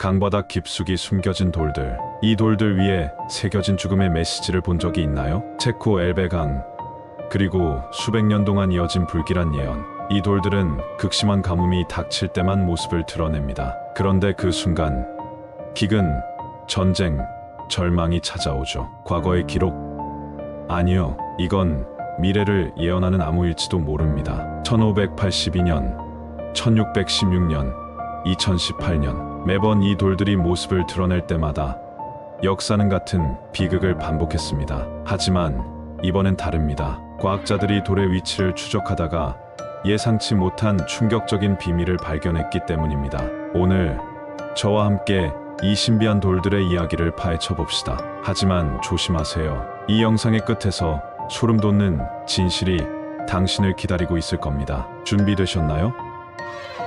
강바닥 깊숙이 숨겨진 돌들. 이 돌들 위에 새겨진 죽음의 메시지를 본 적이 있나요? 체코 엘베 강, 그리고 수백 년 동안 이어진 불길한 예언. 이 돌들은 극심한 가뭄이 닥칠 때만 모습을 드러냅니다. 그런데 그 순간 기근, 전쟁, 절망이 찾아오죠. 과거의 기록? 아니요. 이건 미래를 예언하는 암호일지도 모릅니다. 1582년, 1616년, 2018년. 매번 이 돌들이 모습을 드러낼 때마다 역사는 같은 비극을 반복했습니다. 하지만 이번엔 다릅니다. 과학자들이 돌의 위치를 추적하다가 예상치 못한 충격적인 비밀을 발견했기 때문입니다. 오늘 저와 함께 이 신비한 돌들의 이야기를 파헤쳐 봅시다. 하지만 조심하세요. 이 영상의 끝에서 소름 돋는 진실이 당신을 기다리고 있을 겁니다. 준비되셨나요?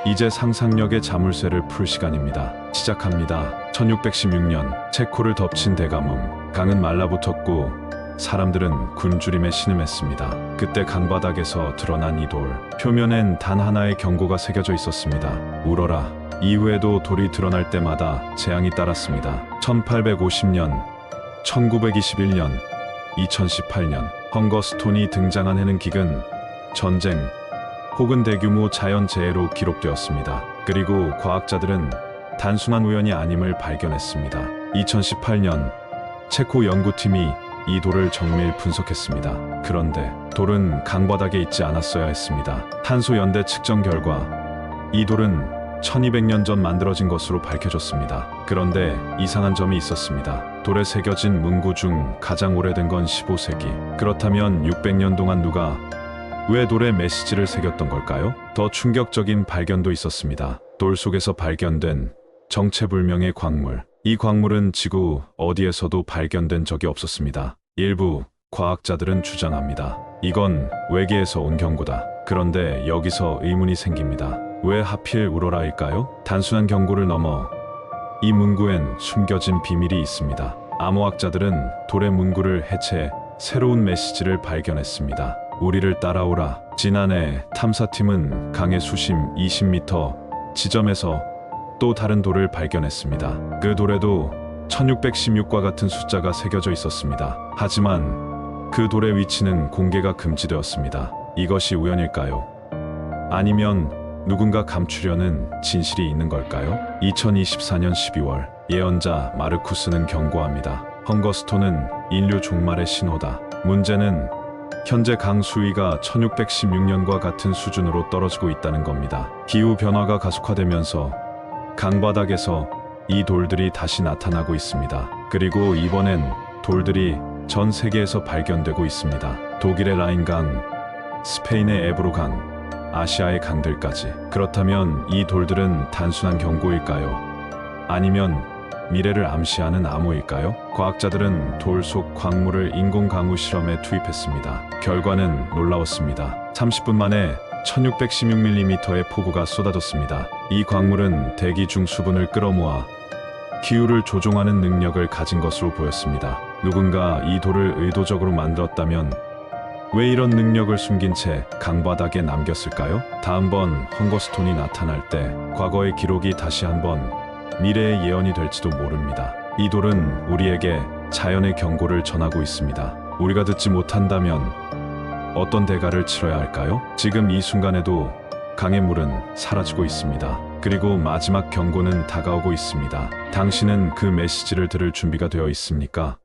이제 상상력의 자물쇠를 풀 시간입니다. 시작합니다. 1616년 체코를 덮친 대가뭄. 강은 말라붙었고 사람들은 굶주림에 신음했습니다. 그때 강바닥에서 드러난 이 돌. 표면엔 단 하나의 경고가 새겨져 있었습니다. 울어라. 이후에도 돌이 드러날 때마다 재앙이 따랐습니다. 1850년, 1921년, 2018년. 헝거스톤이 등장한 해는 기근, 전쟁, 혹은 대규모 자연재해로 기록되었습니다. 그리고 과학자들은 단순한 우연이 아님을 발견했습니다. 2018년 체코 연구팀이 이 돌을 정밀 분석했습니다. 그런데 돌은 강바닥에 있지 않았어야 했습니다. 탄소 연대 측정 결과 이 돌은 1200년 전 만들어진 것으로 밝혀졌습니다. 그런데 이상한 점이 있었습니다. 돌에 새겨진 문구 중 가장 오래된 건 15세기. 그렇다면 600년 동안 누가 왜 돌에 메시지를 새겼던 걸까요? 더 충격적인 발견도 있었습니다. 돌 속에서 발견된 정체불명의 광물. 이 광물은 지구 어디에서도 발견된 적이 없었습니다. 일부 과학자들은 주장합니다. 이건 외계에서 온 경고다. 그런데 여기서 의문이 생깁니다. 왜 하필 우러라일까요? 단순한 경고를 넘어 이 문구엔 숨겨진 비밀이 있습니다. 암호학자들은 돌의 문구를 해체해 새로운 메시지를 발견했습니다. 우리를 따라오라. 지난해 탐사팀은 강의 수심 20m 지점에서 또 다른 돌을 발견했습니다. 그 돌에도 1616과 같은 숫자가 새겨져 있었습니다. 하지만 그 돌의 위치는 공개가 금지되었습니다. 이것이 우연일까요? 아니면 누군가 감추려는 진실이 있는 걸까요? 2024년 12월 예언자 마르쿠스는 경고합니다. 헝거스톤은 인류 종말의 신호다. 문제는 현재 강 수위가 1616년과 같은 수준으로 떨어지고 있다는 겁니다. 기후 변화가 가속화되면서 강바닥에서 이 돌들이 다시 나타나고 있습니다. 그리고 이번엔 돌들이 전 세계에서 발견되고 있습니다. 독일의 라인강, 스페인의 에브로 강, 아시아의 강들까지. 그렇다면 이 돌들은 단순한 경고일까요? 아니면 미래를 암시하는 암호일까요? 과학자들은 돌 속 광물을 인공 강우 실험에 투입했습니다. 결과는 놀라웠습니다. 30분 만에 1616mm의 폭우가 쏟아졌습니다. 이 광물은 대기 중 수분을 끌어모아 기후를 조종하는 능력을 가진 것으로 보였습니다. 누군가 이 돌을 의도적으로 만들었다면 왜 이런 능력을 숨긴 채 강바닥에 남겼을까요? 다음번 헝거스톤이 나타날 때 과거의 기록이 다시 한번 미래의 예언이 될지도 모릅니다. 이 돌은 우리에게 자연의 경고를 전하고 있습니다. 우리가 듣지 못한다면 어떤 대가를 치러야 할까요? 지금 이 순간에도 강의 물은 사라지고 있습니다. 그리고 마지막 경고는 다가오고 있습니다. 당신은 그 메시지를 들을 준비가 되어 있습니까?